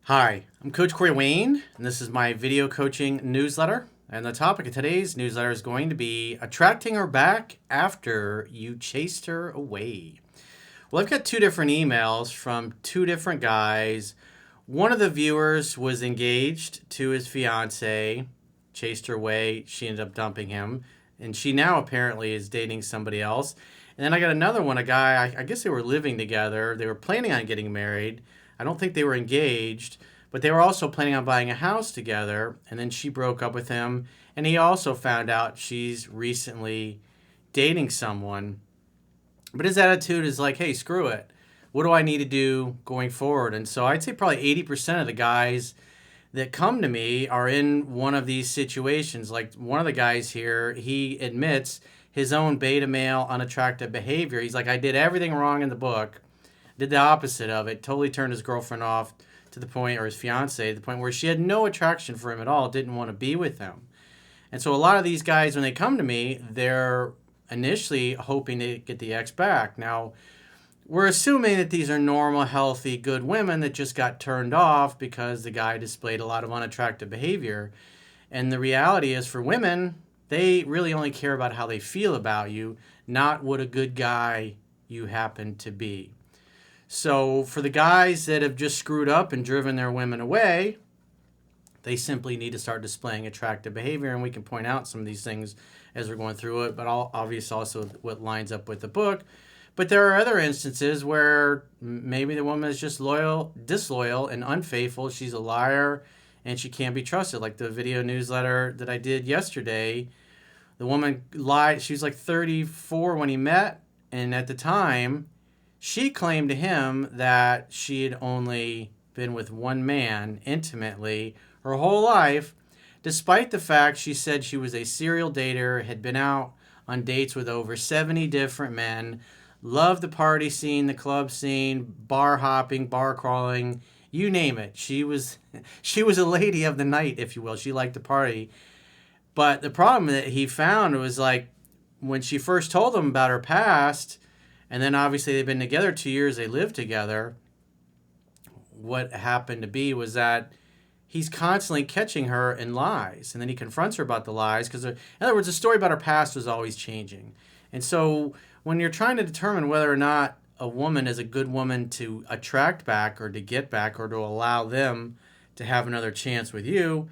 Hi, I'm Coach Corey Wayne, and this is my video coaching newsletter. And the topic of today's newsletter is going to be attracting her back after you chased her away. Well, I've got two different emails from two different guys. One of the viewers was engaged to his fiance, chased her away. She ended up dumping him, and she now apparently is dating somebody else. And then I got another one, a guy, I guess they were living together. They were planning on getting married. I don't think they were engaged, but they were also planning on buying a house together. And then she broke up with him, and he also found out she's recently dating someone. But his attitude is like, hey, screw it. What do I need to do going forward? And so I'd say probably 80% of the guys that come to me are in one of these situations. Like one of the guys here, he admits his own beta male unattractive behavior. He's like, I did everything wrong in the book, did the opposite of it, totally turned his girlfriend off to the point, or his fiance, to the point where she had no attraction for him at all, didn't want to be with him. And so a lot of these guys, when they come to me, they're initially hoping to get the ex back. Now, we're assuming that these are normal, healthy, good women that just got turned off because the guy displayed a lot of unattractive behavior. And the reality is, for women, they really only care about how they feel about you, not what a good guy you happen to be. So for the guys that have just screwed up and driven their women away, they simply need to start displaying attractive behavior. And we can point out some of these things as we're going through it, but obviously also what lines up with the book. But there are other instances where maybe the woman is just disloyal, and unfaithful. She's a liar, and she can't be trusted. Like the video newsletter that I did yesterday, the woman lied. She was like 34 when he met, and at the time, she claimed to him that she had only been with one man intimately her whole life, despite the fact she said she was a serial dater, had been out on dates with over 70 different men, loved the party scene, the club scene, bar hopping, bar crawling, you name it. She was she was a lady of the night, if you will. She liked to party. But the problem that he found was, like, when she first told him about her past, and then obviously they've been together 2 years, they lived together, what happened to be was that he's constantly catching her in lies. And then he confronts her about the lies because, in other words, the story about her past was always changing. And so when you're trying to determine whether or not a woman is a good woman to attract back or to get back or to allow them to have another chance with you,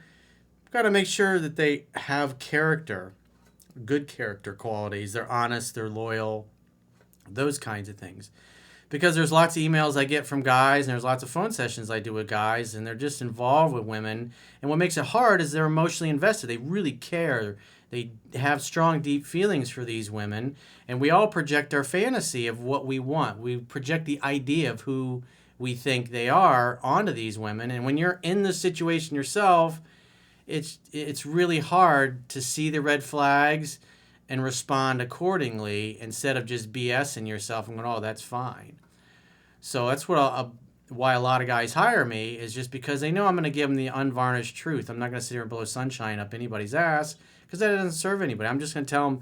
you've got to make sure that they have character, good character qualities. They're honest, they're loyal, those kinds of things. Because there's lots of emails I get from guys, and there's lots of phone sessions I do with guys, and they're just involved with women. And what makes it hard is they're emotionally invested. They really care. They have strong, deep feelings for these women. And we all project our fantasy of what we want. We project the idea of who we think they are onto these women. And when you're in the situation yourself, it's really hard to see the red flags and respond accordingly instead of just BSing yourself and going, oh, that's fine. So that's why a lot of guys hire me, is just because they know I'm going to give them the unvarnished truth. I'm not going to sit here and blow sunshine up anybody's ass, because that doesn't serve anybody. I'm just going to tell them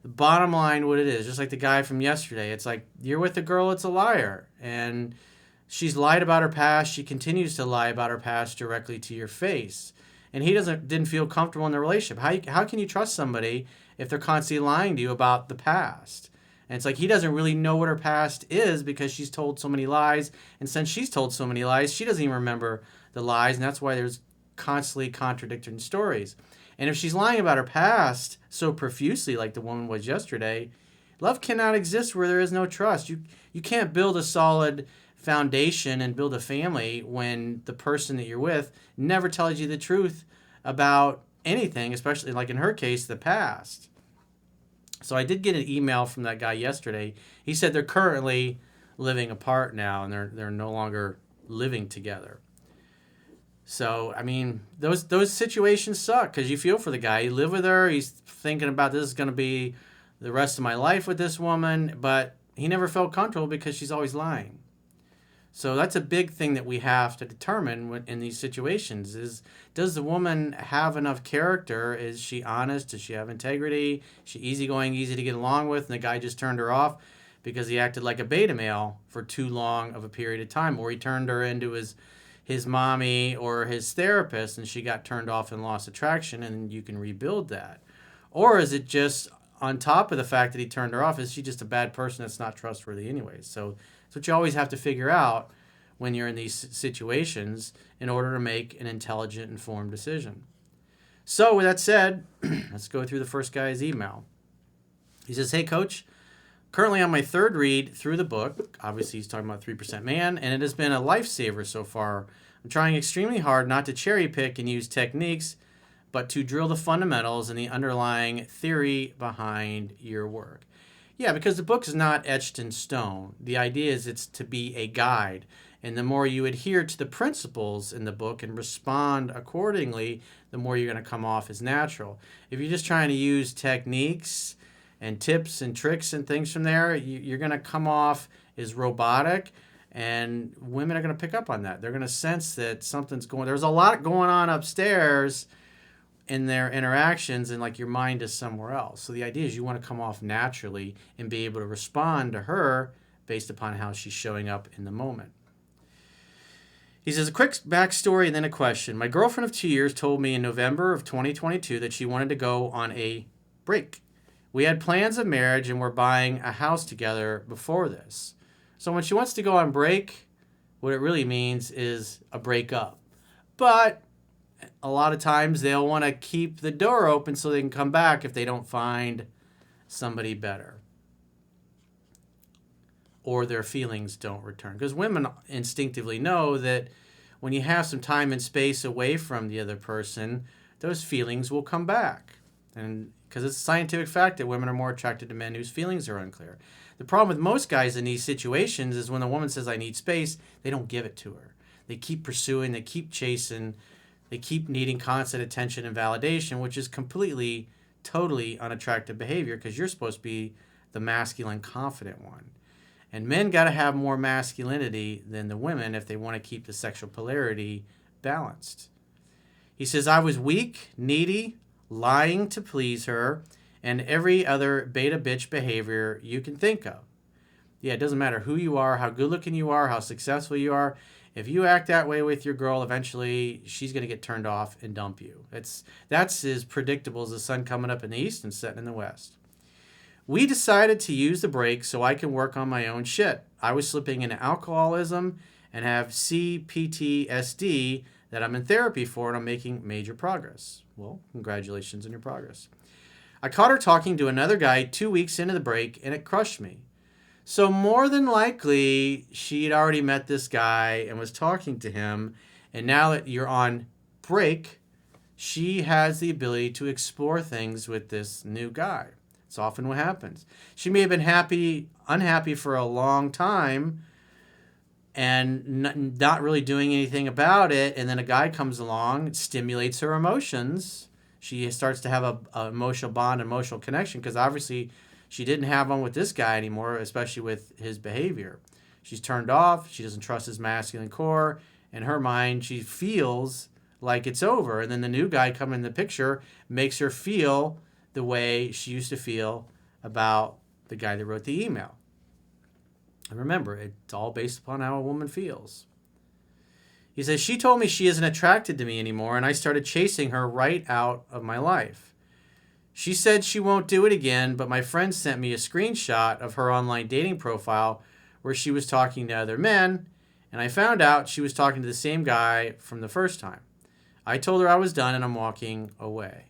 the bottom line what it is. Just like the guy from yesterday. It's like, you're with a girl, it's a liar. And she's lied about her past. She continues to lie about her past directly to your face. And he didn't feel comfortable in the relationship. How can you trust somebody if they're constantly lying to you about the past? And it's like, he doesn't really know what her past is because she's told so many lies. And since she's told so many lies, she doesn't even remember the lies. And that's why there's constantly contradicting stories. And if she's lying about her past so profusely, like the woman was yesterday, love cannot exist where there is no trust. You can't build a solid foundation and build a family when the person that you're with never tells you the truth about anything, especially, like in her case, the past. So I did get an email from that guy yesterday. He said they're currently living apart now, and they're no longer living together. So, I mean, those situations suck because you feel for the guy. You live with her. He's thinking about, this is going to be the rest of my life with this woman, but he never felt comfortable because she's always lying. So that's a big thing that we have to determine in these situations is, does the woman have enough character? Is she honest? Does she have integrity? Is she easygoing, easy to get along with, and the guy just turned her off because he acted like a beta male for too long of a period of time, or he turned her into his his mommy or his therapist and she got turned off and lost attraction and you can rebuild that? Or is it just on top of the fact that he turned her off, is she just a bad person that's not trustworthy anyways? So that's what you always have to figure out when you're in these situations in order to make an intelligent, informed decision. So with that said, let's go through the first guy's email. He says, "Hey, Coach. Currently on my third read through the book." Obviously, he's talking about 3% Man, and it has been a lifesaver so far. I'm trying extremely hard not to cherry pick and use techniques, but to drill the fundamentals and the underlying theory behind your work. Yeah, because the book is not etched in stone. The idea is it's to be a guide. And the more you adhere to the principles in the book and respond accordingly, the more you're going to come off as natural. If you're just trying to use techniques and tips and tricks and things from there, you're going to come off as robotic, and women are going to pick up on that. They're going to sense that something's going. There's a lot going on upstairs in their interactions, and like your mind is somewhere else. So the idea is you want to come off naturally and be able to respond to her based upon how she's showing up in the moment. He says, a quick backstory and then a question. My girlfriend of 2 years told me in November of 2022 that she wanted to go on a break. We had plans of marriage and were buying a house together before this. So when she wants to go on break, what it really means is a breakup. But a lot of times they'll want to keep the door open so they can come back if they don't find somebody better, or their feelings don't return. Because women instinctively know that when you have some time and space away from the other person, those feelings will come back. And because it's a scientific fact that women are more attracted to men whose feelings are unclear. The problem with most guys in these situations is when a woman says, I need space, they don't give it to her. They keep pursuing, they keep chasing, they keep needing constant attention and validation, which is completely, totally unattractive behavior because you're supposed to be the masculine, confident one. And men got to have more masculinity than the women if they want to keep the sexual polarity balanced. He says, I was weak, needy, lying to please her, and every other beta bitch behavior you can think of. Yeah, it doesn't matter who you are, how good looking you are, how successful you are. If you act that way with your girl, eventually she's going to get turned off and dump you. That's as predictable as the sun coming up in the east and setting in the west. We decided to use the break so I can work on my own shit. I was slipping into alcoholism and have CPTSD that I'm in therapy for, and I'm making major progress. Well, congratulations on your progress. I caught her talking to another guy 2 weeks into the break, and it crushed me. So more than likely, she'd already met this guy and was talking to him, and now that you're on break, she has the ability to explore things with this new guy. It's often what happens. She may have been unhappy for a long time and not really doing anything about it, and then a guy comes along, stimulates her emotions. She starts to have a emotional bond, emotional connection, because obviously she didn't have one with this guy anymore, especially with his behavior. She's turned off. She doesn't trust his masculine core. In her mind, she feels like it's over. And then the new guy coming in the picture makes her feel the way she used to feel about the guy that wrote the email. And remember, it's all based upon how a woman feels. He says, she told me she isn't attracted to me anymore, and I started chasing her right out of my life. She said she won't do it again, but my friend sent me a screenshot of her online dating profile where she was talking to other men, and I found out she was talking to the same guy from the first time. I told her I was done and I'm walking away.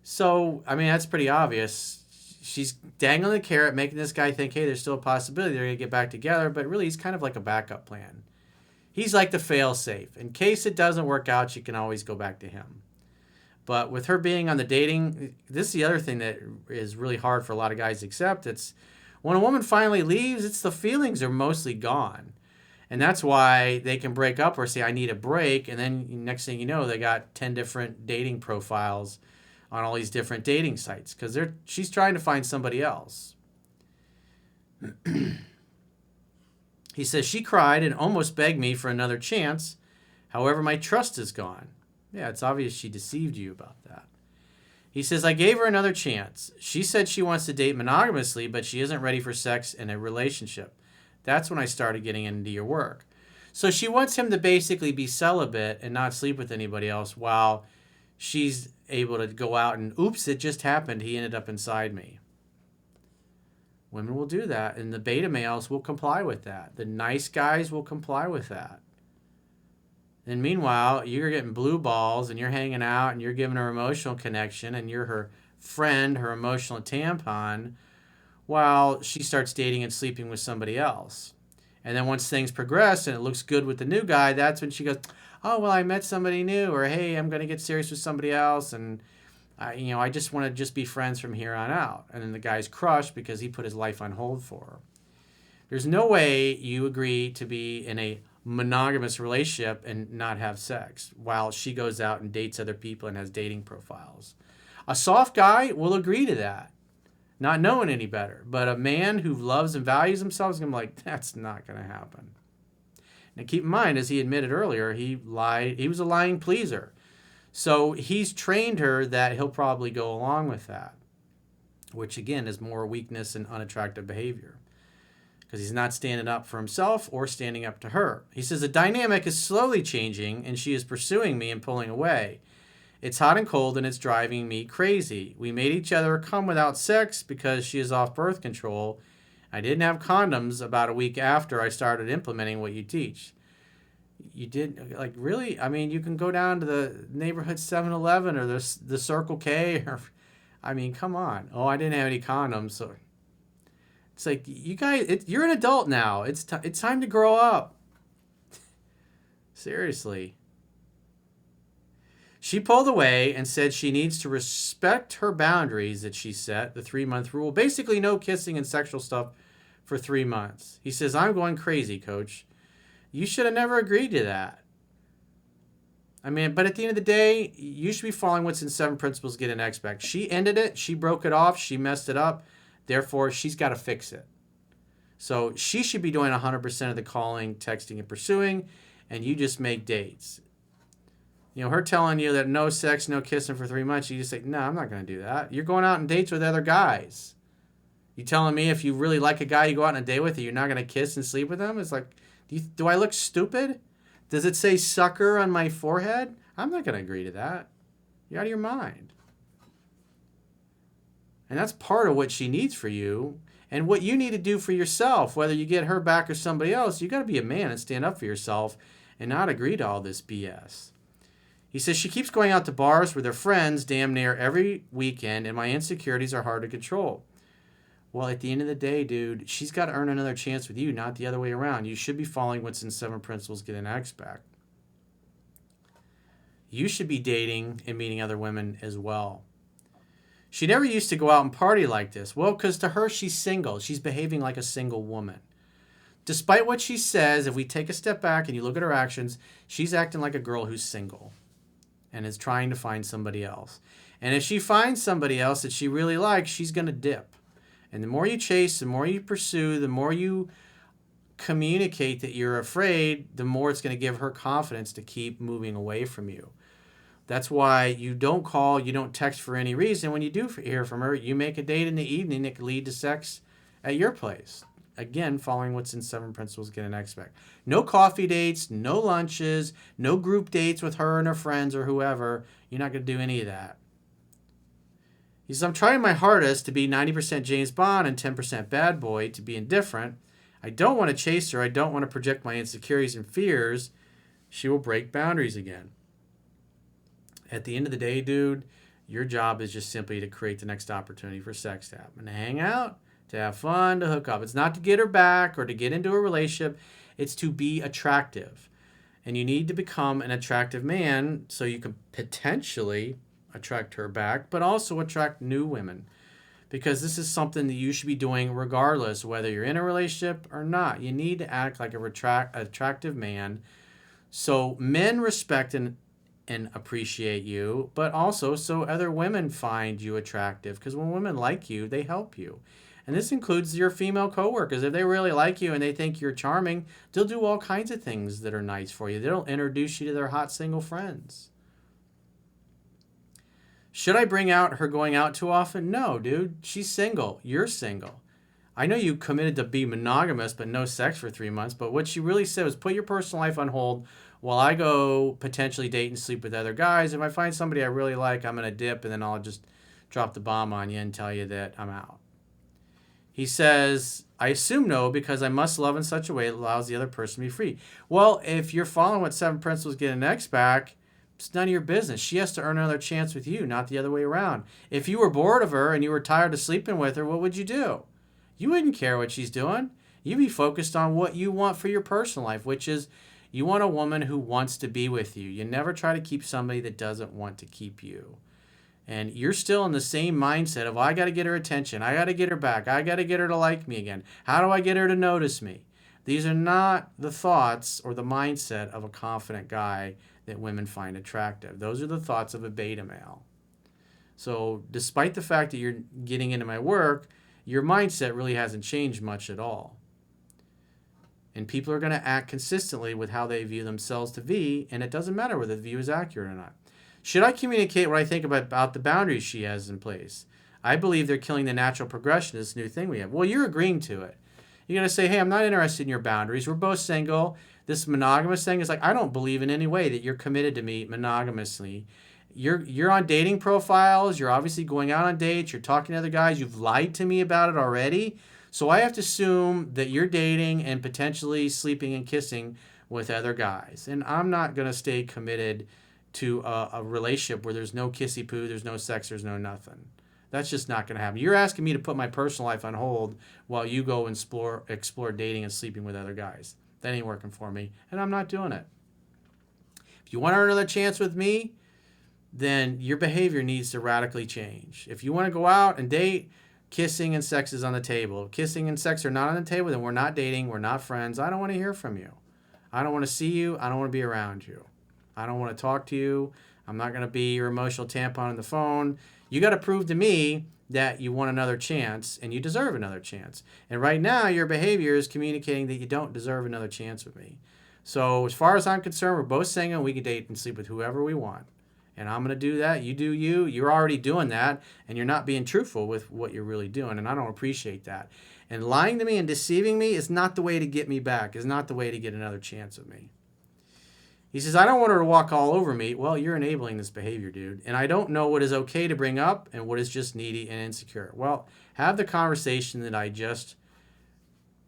So, I mean, that's pretty obvious. She's dangling the carrot, making this guy think, hey, there's still a possibility they're going to get back together, but really he's kind of like a backup plan. He's like the fail-safe. In case it doesn't work out, you can always go back to him. But with her being on the dating, this is the other thing that is really hard for a lot of guys to accept. It's when a woman finally leaves, it's the feelings are mostly gone. And that's why they can break up or say, I need a break. And then next thing you know, they got 10 different dating profiles on all these different dating sites because she's trying to find somebody else. He says, she cried and almost begged me for another chance. However, my trust is gone. Yeah, it's obvious she deceived you about that. He says, I gave her another chance. She said she wants to date monogamously, but she isn't ready for sex in a relationship. That's when I started getting into your work. So she wants him to basically be celibate and not sleep with anybody else while she's able to go out and, oops, it just happened. He ended up inside me. Women will do that, and the beta males will comply with that. The nice guys will comply with that. And meanwhile, you're getting blue balls, and you're hanging out, and you're giving her emotional connection, and you're her friend, her emotional tampon, while she starts dating and sleeping with somebody else. And then once things progress and it looks good with the new guy, that's when she goes, oh, well, I met somebody new, or hey, I'm going to get serious with somebody else, and I just want to just be friends from here on out. And then the guy's crushed because he put his life on hold for her. There's no way you agree to be in a monogamous relationship and not have sex while she goes out and dates other people and has dating profiles. A soft guy will agree to that, not knowing any better. But a man who loves and values himself is going to be like, that's not going to happen. Now keep in mind, as he admitted earlier, he lied. He was a lying pleaser. So he's trained her that he'll probably go along with that, which again is more weakness and unattractive behavior because he's not standing up for himself or standing up to her. He says the dynamic is slowly changing and she is pursuing me and pulling away. It's hot and cold and it's driving me crazy. We made each other come without sex because she is off birth control. I didn't have condoms about a week after I started implementing what you teach. You did, like, really? I mean, you can go down to the neighborhood 7-Eleven or the Circle K. Or, I mean, come on. Oh, I didn't have any condoms. So it's like, you guys, you're an adult now. It's time to grow up. Seriously. She pulled away and said she needs to respect her boundaries that she set, the 3-month rule. Basically, no kissing and sexual stuff for 3 months. He says, I'm going crazy, coach. You should have never agreed to that. I mean, but at the end of the day, you should be following what's in 7 Principles, Get an Expect. She ended it. She broke it off. She messed it up. Therefore, she's got to fix it. So she should be doing 100% of the calling, texting, and pursuing, and you just make dates. You know, her telling you that no sex, no kissing for 3 months, you just say, no, I'm not going to do that. You're going out on dates with other guys. You telling me if you really like a guy you go out on a date with, you're not going to kiss and sleep with him? It's like, do I look stupid? Does it say sucker on my forehead? I'm not going to agree to that. You're out of your mind. And that's part of what she needs for you. And what you need to do for yourself, whether you get her back or somebody else, you got to be a man and stand up for yourself and not agree to all this BS. He says she keeps going out to bars with her friends damn near every weekend, and my insecurities are hard to control. Well, at the end of the day, dude, she's got to earn another chance with you, not the other way around. You should be following what's in 7 Principles, Get an Expect. You should be dating and meeting other women as well. She never used to go out and party like this. Well, because to her, she's single. She's behaving like a single woman. Despite what she says, if we take a step back and you look at her actions, she's acting like a girl who's single and is trying to find somebody else. And if she finds somebody else that she really likes, she's going to dip. And the more you chase, the more you pursue, the more you communicate that you're afraid, the more it's going to give her confidence to keep moving away from you. That's why you don't call, you don't text for any reason. When you do hear from her, you make a date in the evening that could lead to sex at your place. Again, following what's in 7 Principles, Get an Expect. No coffee dates, no lunches, no group dates with her and her friends or whoever. You're not going to do any of that. He says, I'm trying my hardest to be 90% James Bond and 10% bad boy, to be indifferent. I don't want to chase her. I don't want to project my insecurities and fears. She will break boundaries again. At the end of the day, dude, your job is just simply to create the next opportunity for sex to happen, to hang out, to have fun, to hook up. It's not to get her back or to get into a relationship. It's to be attractive. And you need to become an attractive man so you can potentially attract her back, but also attract new women. Because this is something that you should be doing regardless whether you're in a relationship or not. You need to act like a attractive man so men respect and appreciate you, but also so other women find you attractive. Because when women like you, they help you. And this includes your female coworkers. If they really like you and they think you're charming, they'll do all kinds of things that are nice for you. They'll introduce you to their hot single friends. Should I bring out her going out too often? No, dude. She's single. You're single. I know you committed to be monogamous, but no sex for 3 months. But what she really said was put your personal life on hold while I go potentially date and sleep with other guys. If I find somebody I really like, I'm going to dip and then I'll just drop the bomb on you and tell you that I'm out. He says, I assume no, because I must love in such a way that allows the other person to be free. Well, if you're following what Seven Principles get an X back, it's none of your business. She has to earn another chance with you, not the other way around. If you were bored of her and you were tired of sleeping with her, what would you do? You wouldn't care what she's doing. You'd be focused on what you want for your personal life, which is you want a woman who wants to be with you. You never try to keep somebody that doesn't want to keep you. And you're still in the same mindset of, I got to get her attention. I got to get her back. I got to get her to like me again. How do I get her to notice me? These are not the thoughts or the mindset of a confident guy that women find attractive. Those are the thoughts of a beta male. So despite the fact that you're getting into my work, your mindset really hasn't changed much at all. And people are going to act consistently with how they view themselves to be, and it doesn't matter whether the view is accurate or not. Should I communicate what I think about the boundaries she has in place? I believe they're killing the natural progression of this new thing we have. Well, you're agreeing to it. You're going to say, hey, I'm not interested in your boundaries. We're both single. This monogamous thing is like, I don't believe in any way that you're committed to me monogamously. You're on dating profiles. You're obviously going out on dates. You're talking to other guys. You've lied to me about it already. So I have to assume that you're dating and potentially sleeping and kissing with other guys. And I'm not going to stay committed to a relationship where there's no kissy poo, there's no sex, there's no nothing. That's just not going to happen. You're asking me to put my personal life on hold while you go and explore dating and sleeping with other guys. That ain't working for me, and I'm not doing it. If you want another chance with me, then your behavior needs to radically change. If you want to go out and date, kissing and sex is on the table. If kissing and sex are not on the table, then we're not dating, we're not friends. I don't want to hear from you. I don't want to see you. I don't want to be around you. I don't want to talk to you. I'm not going to be your emotional tampon on the phone. You got to prove to me that you want another chance and you deserve another chance. And right now, your behavior is communicating that you don't deserve another chance with me. So as far as I'm concerned, we're both single. We can date and sleep with whoever we want. And I'm going to do that. You do you. You're already doing that. And you're not being truthful with what you're really doing. And I don't appreciate that. And lying to me and deceiving me is not the way to get me back. Is not the way to get another chance with me. He says, I don't want her to walk all over me. Well, you're enabling this behavior, dude. And I don't know what is okay to bring up and what is just needy and insecure. Well, have the conversation that I just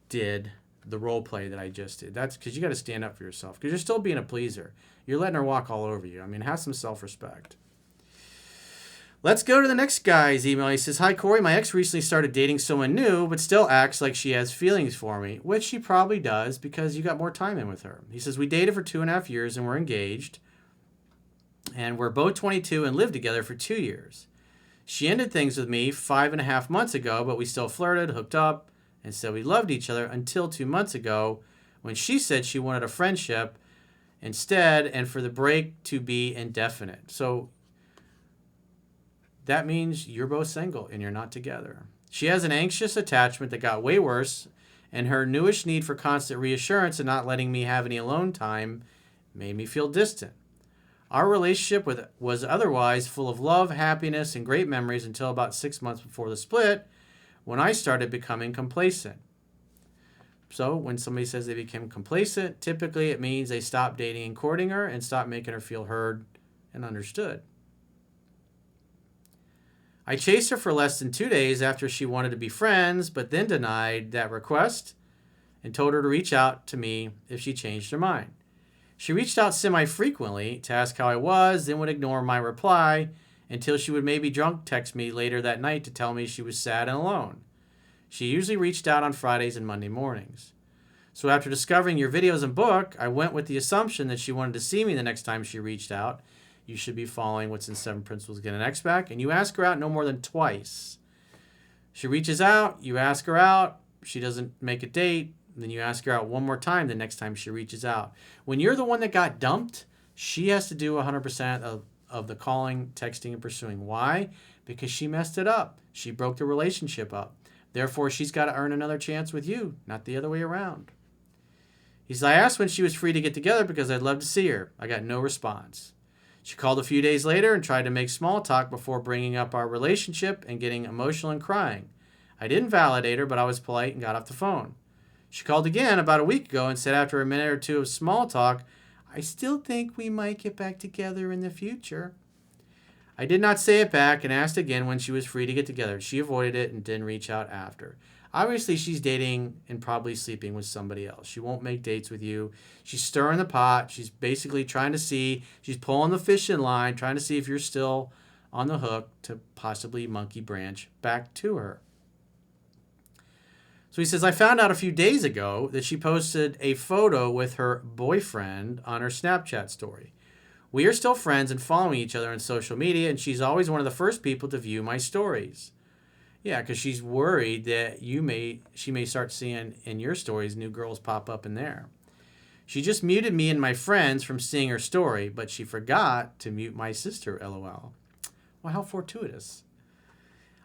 did, the role play that I just did. That's because you got to stand up for yourself because you're still being a pleaser. You're letting her walk all over you. I mean, have some self-respect. Let's go to the next guy's email. He says, hi, Corey. My ex recently started dating someone new, but still acts like she has feelings for me, which she probably does because you got more time in with her. He says, we dated for 2.5 years and we're engaged. And we're both 22 and lived together for 2 years. She ended things with me 5.5 months ago, but we still flirted, hooked up, and said we loved each other until 2 months ago when she said she wanted a friendship instead and for the break to be indefinite. So that means you're both single and you're not together. She has an anxious attachment that got way worse, and her newish need for constant reassurance and not letting me have any alone time made me feel distant. Our relationship was otherwise full of love, happiness, and great memories until about 6 months before the split, when I started becoming complacent. So when somebody says they became complacent, typically it means they stopped dating and courting her and stopped making her feel heard and understood. I chased her for less than 2 days after she wanted to be friends, but then denied that request and told her to reach out to me if she changed her mind. She reached out semi-frequently to ask how I was, then would ignore my reply until she would maybe drunk text me later that night to tell me she was sad and alone. She usually reached out on Fridays and Monday mornings. So after discovering your videos and book, I went with the assumption that she wanted to see me the next time she reached out. You should be following what's in 7 Principles, Get an X Back, and you ask her out no more than twice. She reaches out, you ask her out, she doesn't make a date, then you ask her out one more time the next time she reaches out. When you're the one that got dumped, she has to do 100% of the calling, texting, and pursuing. Why? Because she messed it up. She broke the relationship up. Therefore, she's got to earn another chance with you, not the other way around. He says, I asked when she was free to get together because I'd love to see her. I got no response. She called a few days later and tried to make small talk before bringing up our relationship and getting emotional and crying. I I didn't validate her, but I was polite and got off the phone. She called again about a week ago and said after a minute or two of small talk, I still think we might get back together in the future. I did not say it back and asked again when she was free to get together. She avoided it and didn't reach out after. Obviously, she's dating and probably sleeping with somebody else. She won't make dates with you. She's stirring the pot. She's basically trying to see, she's pulling the fishing line, trying to see if you're still on the hook to possibly monkey branch back to her. So he says, I found out a few days ago that she posted a photo with her boyfriend on her Snapchat story. We are still friends and following each other on social media, and she's always one of the first people to view my stories. Yeah, because she's worried that she may start seeing in your stories new girls pop up in there. She just muted me and my friends from seeing her story, but she forgot to mute my sister, LOL. Well, how fortuitous.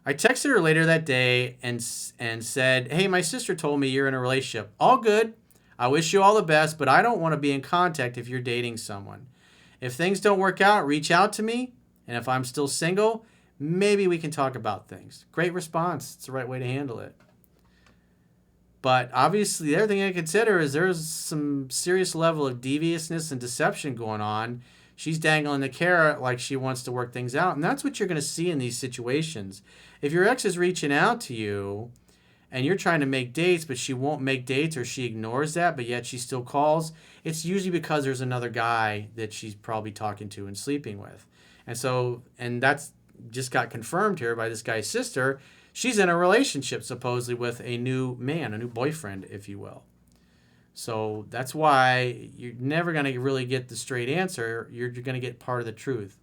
I texted her later that day and said, hey, my sister told me you're in a relationship. All good. I wish you all the best, but I don't want to be in contact if you're dating someone. If things don't work out, reach out to me. And if I'm still single, maybe we can talk about things. Great response. It's the right way to handle it. But obviously, the other thing I consider is there's some serious level of deviousness and deception going on. She's dangling the carrot like she wants to work things out. And that's what you're going to see in these situations. If your ex is reaching out to you and you're trying to make dates, but she won't make dates or she ignores that, but yet she still calls, it's usually because there's another guy that she's probably talking to and sleeping with. And that's just got confirmed here by this guy's sister. She's in a relationship supposedly with a new man, a new boyfriend, if you will. So that's why you're never going to really get the straight answer. You're going to get part of the truth.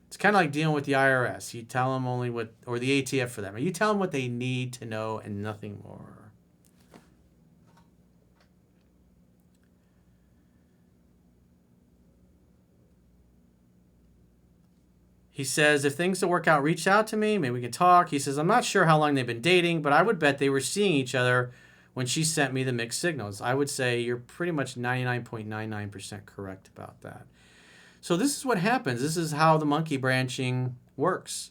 It's kind of like dealing with the IRS. You tell them only what, or the ATF for them. You tell them what they need to know and nothing more. He says, if things don't work out, reach out to me. Maybe we can talk. He says, I'm not sure how long they've been dating, but I would bet they were seeing each other when she sent me the mixed signals. I would say you're pretty much 99.99% correct about that. So this is what happens. This is how the monkey branching works.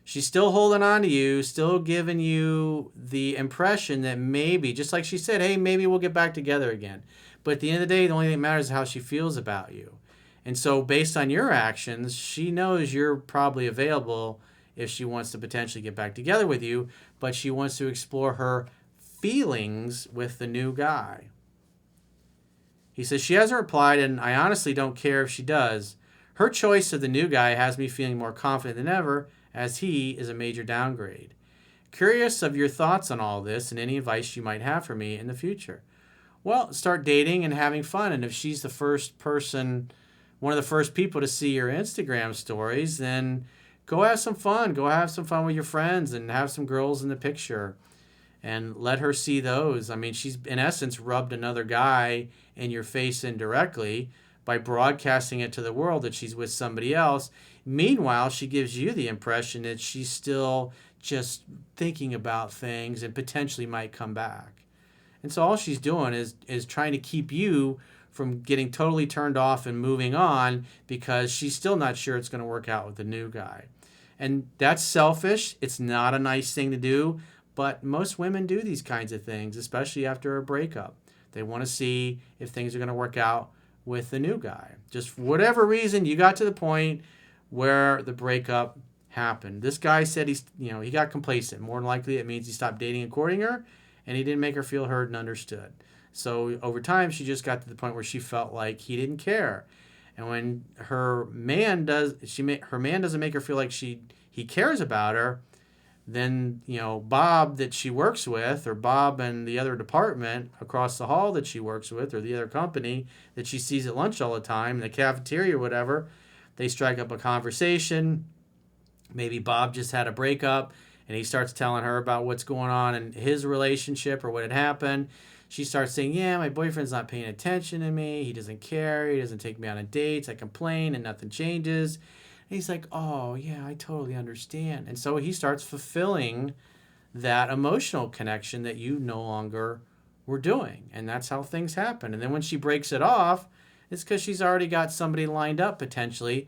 She's still holding on to you, still giving you the impression that maybe, just like she said, hey, maybe we'll get back together again. But at the end of the day, the only thing that matters is how she feels about you. And so based on your actions, she knows you're probably available if she wants to potentially get back together with you, but she wants to explore her feelings with the new guy. He says, she hasn't replied, and I honestly don't care if she does. Her choice of the new guy has me feeling more confident than ever, as he is a major downgrade. Curious of your thoughts on all this and any advice you might have for me in the future. Well, start dating and having fun, and if she's the first person, one of the first people to see your Instagram stories, then go have some fun. Go have some fun with your friends and have some girls in the picture. And let her see those. I mean, she's in essence rubbed another guy in your face indirectly by broadcasting it to the world that she's with somebody else. Meanwhile, she gives you the impression that she's still just thinking about things and potentially might come back. And so all she's doing is trying to keep you from getting totally turned off and moving on because she's still not sure it's going to work out with the new guy. And that's selfish. It's not a nice thing to do. But most women do these kinds of things, especially after a breakup. They want to see if things are going to work out with the new guy. Just for whatever reason, you got to the point where the breakup happened. This guy said he got complacent. More than likely, it means he stopped dating and courting her, and he didn't make her feel heard and understood. So over time, she just got to the point where she felt like he didn't care. And when her man doesn't make her feel like he cares about her, then, Bob that she works with, or Bob and the other department across the hall that she works with, or the other company that she sees at lunch all the time, in the cafeteria or whatever, they strike up a conversation. Maybe Bob just had a breakup, and he starts telling her about what's going on in his relationship or what had happened. She starts saying, yeah, my boyfriend's not paying attention to me. He doesn't care. He doesn't take me on dates. I complain, and nothing changes. And he's like, oh, yeah, I totally understand. And so he starts fulfilling that emotional connection that you no longer were doing. And that's how things happen. And then when she breaks it off, it's because she's already got somebody lined up potentially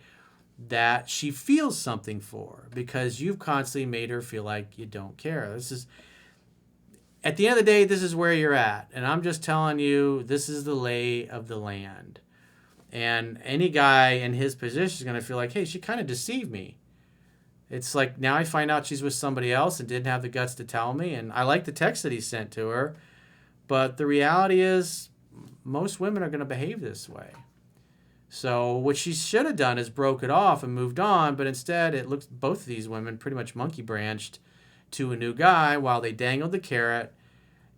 that she feels something for because you've constantly made her feel like you don't care. at the end of the day, this is where you're at. And I'm just telling you, this is the lay of the land. And any guy in his position is going to feel like, hey, she kind of deceived me. It's like now I find out she's with somebody else and didn't have the guts to tell me. And I like the text that he sent to her. But the reality is most women are going to behave this way. So what she should have done is broke it off and moved on. But instead, it looks both of these women pretty much monkey branched to a new guy while they dangled the carrot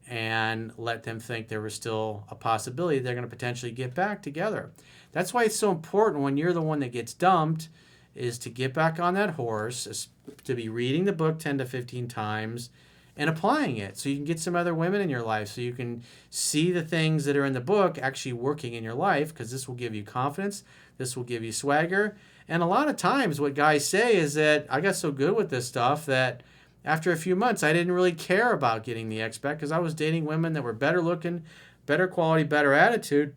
and let them think there was still a possibility they're going to potentially get back together. That's why it's so important when you're the one that gets dumped is to get back on that horse, to be reading the book 10 to 15 times and applying it so you can get some other women in your life, so you can see the things that are in the book actually working in your life, because this will give you confidence, this will give you swagger. And a lot of times what guys say is that I got so good with this stuff that after a few months I didn't really care about getting the ex back because I was dating women that were better looking, better quality, better attitude.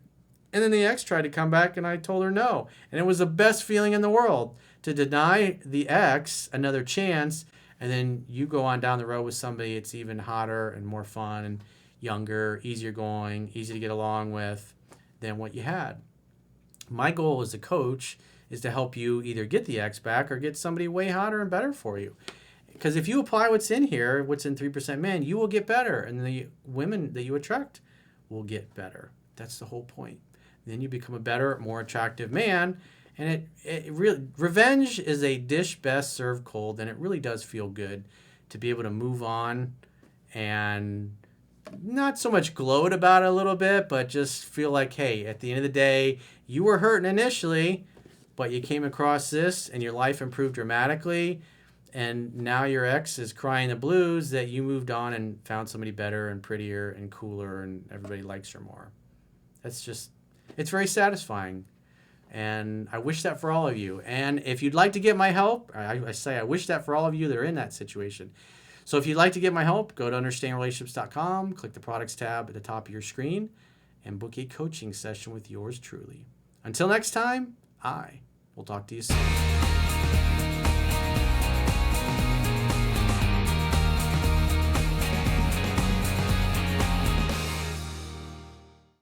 And then the ex tried to come back and I told her no. And it was the best feeling in the world to deny the ex another chance, and then you go on down the road with somebody that's even hotter and more fun and younger, easier going, easy to get along with than what you had. My goal as a coach is to help you either get the ex back or get somebody way hotter and better for you. Because if you apply what's in here, what's in 3% Men, you will get better. And the women that you attract will get better. That's the whole point. Then you become a better, more attractive man. And it really, revenge is a dish best served cold, and it really does feel good to be able to move on and not so much gloat about it a little bit, but just feel like, hey, at the end of the day, you were hurting initially, but you came across this and your life improved dramatically. And now your ex is crying the blues that you moved on and found somebody better and prettier and cooler and everybody likes her more. It's very satisfying. And I wish that for all of you. And if you'd like to get my help, I wish that for all of you that are in that situation. So if you'd like to get my help, go to understandrelationships.com, click the products tab at the top of your screen, and book a coaching session with yours truly. Until next time, I will talk to you soon.